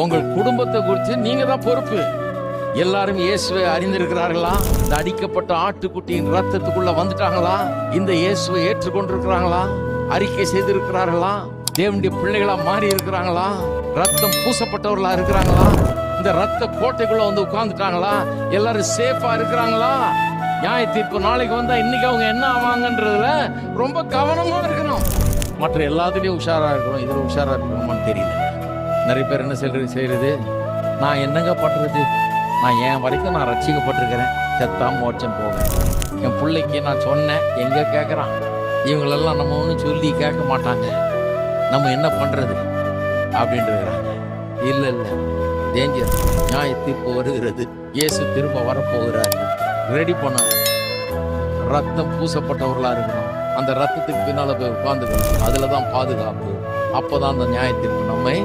உங்கள் குடும்பத்தை குறித்து நீங்க தான் பொறுப்பு. எல்லாரும் இயேசுவை அறிந்திருக்கிறார்களா? இந்த அடிக்கப்பட்ட ஆட்டுக்குட்டியின் ரத்தத்துக்குள்ள வந்துட்டாங்களா? இந்த இயேசுவை ஏற்றுக்கொண்டிருக்கிறாங்களா? அறிக்கை செய்திருக்கிறார்களா? தேவனுடைய பிள்ளைகளா மாறி இருக்கிறாங்களா? ரத்தம் பூசப்பட்டவர்களா இருக்கிறாங்களா? இந்த ரத்த கோட்டைக்குள்ள வந்து உட்கார்ந்துட்டாங்களா? எல்லாரும் சேஃபா இருக்கிறாங்களா? நியாய தீர்ப்பு நாளைக்கு வந்தா இன்னைக்கு அவங்க என்ன ஆவாங்கன்றதுல ரொம்ப கவனமா இருக்கணும். மற்ற எல்லாத்துலயும் உஷாரா இருக்கணும். இதுல உஷாரா இருக்கணுமான்னு தெரியல. நிறைய பேர் என்ன செய்யறது, நான் என்னங்க பண்றது, நான் என் வரைக்கும் நான் ரட்சிக்கப்பட்டிருக்கிறேன், செத்தா மோட்சம் போவேன், என் பிள்ளைக்கு நான் சொன்னேன், எங்க கேட்கறான், இவங்களெல்லாம் நம்ம ஒன்றும் சொல்லி கேட்க மாட்டாங்க, நம்ம என்ன பண்றது அப்படின்றாங்க. இல்ல இல்ல, டேஞ்சர். நியாய தீர்ப்பு வருகிறது, இயேசு திரும்ப வரப்போகிறார். ரெடி பண்ண ரத்தம் பூசப்பட்டவர்களா இருக்கணும். அந்த ரத்தத்துக்கு பின்னால போய் உட்கார்ந்துக்கணும். அதுலதான் பாதுகாப்பு. அப்பதான் அந்த நியாய தீர்ப்பு நம்மை